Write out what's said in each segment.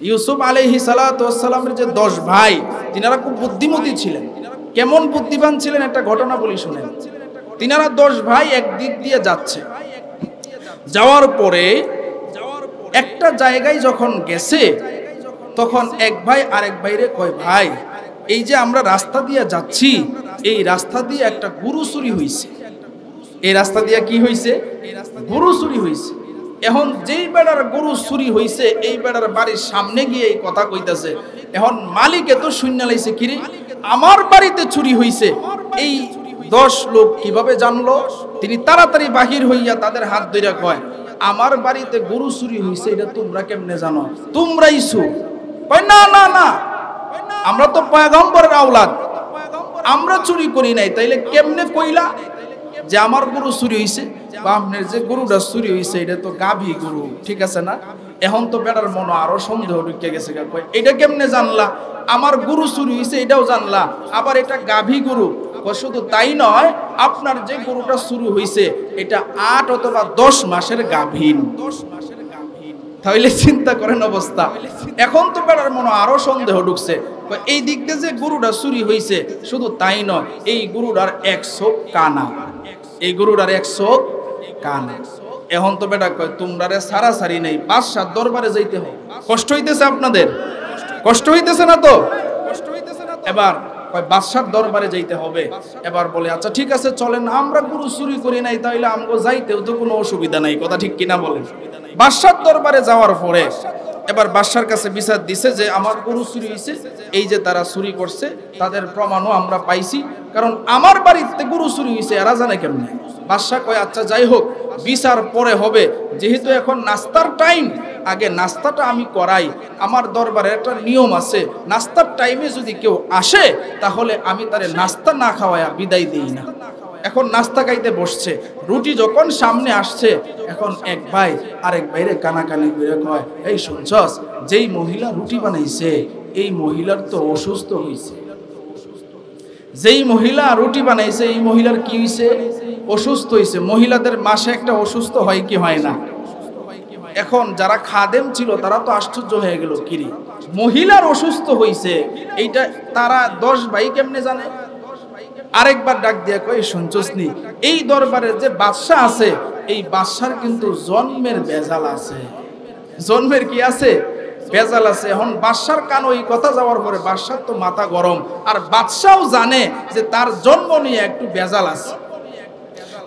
ইউসুফ আলাইহিস সালাতু ওয়াস সালামের যে 10 ভাই, তিনারা খুব বুদ্ধিমতী ছিলেন। কেমন বুদ্ধিমান ছিলেন একটা ঘটনা বলি শুনেন। তিনারা 10 ভাই একদিক দিয়ে যাচ্ছে, যাওয়ার পরে একটা জায়গায় যখন গেছে, তখন এক ভাই আরেক ভাইরে কয়, ভাই এই যে আমরা রাস্তা দিয়ে যাচ্ছি, এই রাস্তা দিয়ে একটা গরু চুরি হইছে। এই রাস্তা দিয়ে কি হইছে? গরু চুরি হইছে। এখন যেই বেড়ার গরু চুরি হইছে, এই বেড়ার বাড়ির সামনে গিয়ে এই কথা কইতাছে। এখন মালিক এত শূন্য লাইছে, কিরে আমার বাড়িতে চুরি হইছে, এই 10 লোক কিভাবে জানলো? তিনি তাড়াতাড়ি বাহির হইয়া তাদের হাত ধইরা কয়, আমার বাড়িতে গরু চুরি হইছে, এটা তোমরা কেমনে জানো? তোমরাই চোর। কয়, না না না, আমরা তো পয়গম্বরের আওলাদ, আমরা চুরি করি নাই। তাইলে কেমনে কইলা যে আমার গরু চুরি হইছে? বা আপনার যে গরুটা চুরি হইছে এটা তো গাভী গরু, ঠিক আছে না? এখন তো বেটার মনে আরো সন্দেহ ঢুকে গেছে। কয়, এটা কেমনে জানলা? আমার গরু চুরি হইছে এটাও জানলা, আবার এটা গাভী গরু। শুধু তাই নয়, আপনার যে গরুটা চুরি হইছে এটা 8 অথবা 10 মাসের গাভীন। তাহলে চিন্তা করেন অবস্থা। এখন তো বেটার মনে আরো সন্দেহ ঢুকছে। এই দিক দিয়ে যে গরুটা চুরি হইছে, শুধু তাই নয়, এই গরুটার 1 চোখ কানা। এই গরুটার 1 চোখ কানা। এখন তো বেটা কয়, তোমরা সারাসারি নেই, বাদশার দরবারে যাইতে হবে। কষ্ট হইতেছে আপনাদের? কষ্ট হইতেছে না তো? এবার কয় বাদশার দরবারে যাইতে হবে। এবার বলে, আচ্ছা ঠিক আছে চলেন, আমরা গরু চুরি করি নাই, তাইলে আমগো যাইতেও তো কোনো অসুবিধা নাই। কথা ঠিক কিনা বলেন? বাদশার দরবারে যাওয়ার পরে এবার বাদশার কাছে বিচার দিছে যে আমার গরু চুরি হয়েছে, এই যে তারা চুরি করছে তাদের প্রমাণও আমরা পাইছি, কারণ আমার বাড়িতে গরু চুরি হয়েছে, এরা জানে কেমনে? বাদশা কয়, আচ্ছা যাই হোক, বিচার পরে হবে, যেহেতু এখন নাস্তার টাইম, আগে নাস্তাটা আমি করাই। আমার দরবারে একটা নিয়ম আছে, নাস্তার টাইমে যদি কেউ আসে তাহলে আমি তারে নাস্তা না খাওয়ায়া বিদায় দিই না। এখন নাস্তা খাইতে বসছে, রুটি যখন সামনে আসছে, এখন এক ভাই আরেক ভাইরে কানাকানি করে কয়, এই শুনছস, যেই মহিলা রুটি বানাইছে এই মহিলার তো অসুস্থ হইছে। যেই মহিলা রুটি বানাইছে এই মহিলার কি হইছে? অসুস্থ হইছে। মহিলাদের মাসে একটা অসুস্থ হয় কি হয় না? এখন যারা খাদেম ছিল তারা তো আশ্চর্য হয়ে গেল, কিরে মহিলার অসুস্থ হইছে, এইটা তারা 10 ভাই কেমনে জানে? আরেকবার ডাক দিয়া কয়, শুনছস নি, এই দরবারের যে বাদশা আছে, এই বাদশার কিন্তু জন্মের বেজাল আছে। জন্মের কি আছে? বেজাল আছে। এখন বাদশার কান ওই কথা যাওয়ার পরে বাদশার তো মাথা গরম, আর বাদশাও জানে যে তার জন্ম নিয়ে একটু বেজাল আছে।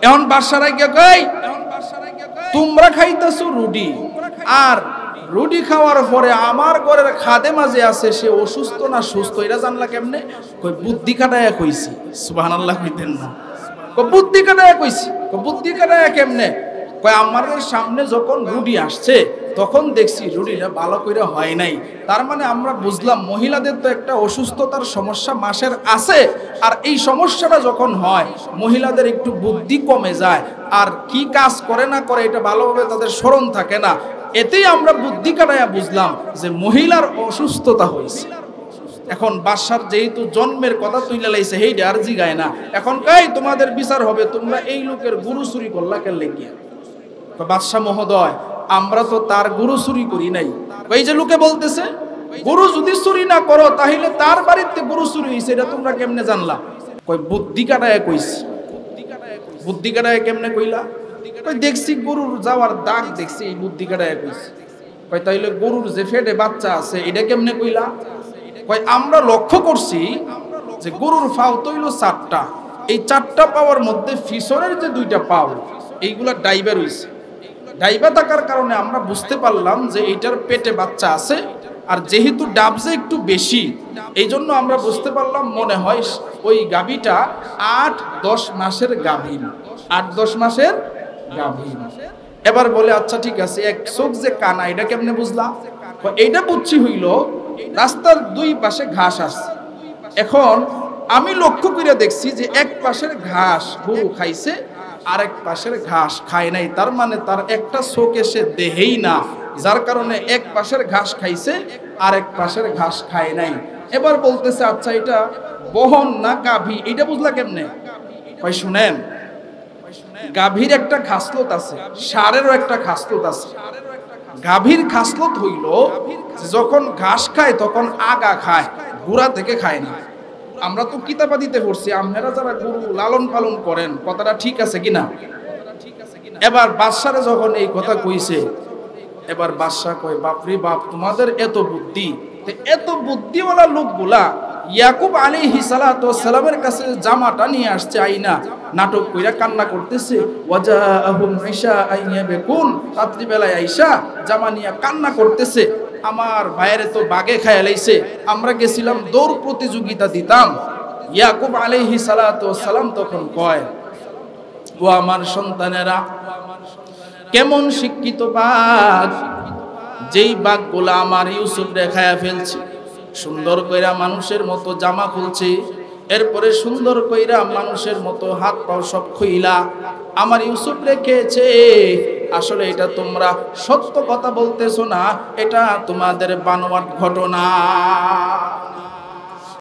এখন বাদশারা গিয়ে কয়, তোমরা খাইতেছো রুটি, আর রুটি খাওয়ার পরে আমার ঘরের খাদেমা যে আছে সে অসুস্থ না সুস্থ এটা জানলা কেমনে? কই বুদ্ধি কাটায়া কইছি। সুবহানাল্লাহ কইতেন না? কই বুদ্ধি কাটায়া কইছি। কই বুদ্ধি কাটায়া কেমনে? কই আমাদের সামনে যখন রুটি আসছে তখন দেখছি রুটিটা ভালো করে হয় নাই, তার মানে আমরা বুঝলাম মহিলাদের তো একটা অসুস্থতার সমস্যা মাসের আছে, আর এই সমস্যাটা যখন হয় মহিলাদের একটু বুদ্ধি কমে যায়, আর কি কাজ করে না করে এটা ভালোভাবে তাদের স্মরণ থাকে না। এতেই আমরা বুদ্ধি কাটায়া বুঝলাম যে মহিলার অসুস্থতা হয়েছে। এখন বাদশার যেহেতু জন্মের কথা তুইলা লাইছে, হেইটা আর জিগায় না। এখন কই তোমাদের বিচার হবে, তোমরা এই লোকের গরু চুরি করলা কেন লেগিয়া? বাদশা মহোদয়, আমরা তো তার গরু চুরি করি নাই। এই যে লোকে বলতেছে গরু যদি চুরি না করো তাহলে তার বাড়িতে গরু চুরি হয়েছে, এটা তোমরা কেমনে জানলা? কই বুদ্ধি কাটায় কইছি। বুদ্ধি কাটায় কেমনে কইলা? কই দেখছি গরুর যাওয়ার দাগ দেখছি, এই বুদ্ধি কাটায় কইছি। কই তাইলে গরুর যে পেটে বাচ্চা আছে এটা কেমনে কইলা? কই আমরা লক্ষ্য করছি যে গরুর পাও তৈল 4টা, এই 4টা পাওয়ার মধ্যে পিছনের যে 2টা পাও এইগুলা ডাইবার হইছে। ডাইবা থাকার কারণে আমরা বুঝতে পারলাম যে এইটার পেটে বাচ্চা আছে, আর যেহেতু ডাবজে একটু বেশি এই জন্য আমরা বুঝতে পারলাম মনে হয় ওই গাভীটা 8-10 মাসের গাভীন। 8-10 মাসের গাভীন। এবার বলে, আচ্ছা ঠিক আছে, 1 চোখ যে কানা এটা কেমনে বুঝলা? এইটা বুঝছি হইল রাস্তার 2 পাশে ঘাস আছে। এখন আমি লক্ষ্য করে দেখছি যে এক পাশের ঘাস গরু খাইছে, আরেক পাশের ঘাস খায় নাই, তার মানে তার একটা চোখ এসে দেহেই না, যার কারণে এক পাশের ঘাস খাইছে আরেক পাশের ঘাস খায় নাই। এবার বলতেছে, আচ্ছা এটা বহন না গাভী, এটা বুঝলা কেমনে? ভাই শুনেন, গাভীর একটা খাসলত আছে, ষাঁড়েরও একটা খাসলত আছে। গাভীর খাসলত হইল যখন ঘাস খায় তখন আগা খায়, গোড়া থেকে খায় না। আমরা তো কিতাবাদিতে পড়ছি, আপনারা যারা গরু লালন পালন করেন, কথাটা ঠিক আছে কিনা? এবার বাদশারে যখন এই কথা কইছে, এবার বাদশা কয়, বাপরে বাপ, তোমাদের এত বুদ্ধি! এত বুদ্ধিওয়ালা লোকগুলা ইয়াকুব আলাইহিস সালাতু ওয়াস সালামের কাছে জামাটা নিয়ে আসছে, আইনা নাটক কইরা কান্না করতেছে। ওয়াজাআহুম ঈশা আইয়াবকুন, রাত্রি বেলায় আইসা জামা নিয়ে কান্না করতেছে, আমার ভাইয়ের তো বাগে খায় লাইছে, আমরা গেছিলাম দৌড় প্রতিযোগিতা দিতাম। ইয়াকুব আলাইহিস সালাতু ওয়াস সালাম তখন কয়, ও আমার সন্তানেরা, কেমন শিক্ষিত বাঘ! যেই বাঘগুলা আমার ইউসুফ রেখায়া ফেলছে, সুন্দর কইরা মানুষের মতো জামা খুলছে, এরপরে সুন্দর কইরা মানুষের মতো হাত পাও সব খুইলা আমার ইউসুফ রেখেছে। আসলে এটা তোমরা সত্য কথা বলতেছো না, এটা তোমাদের বানোয়াট ঘটনা।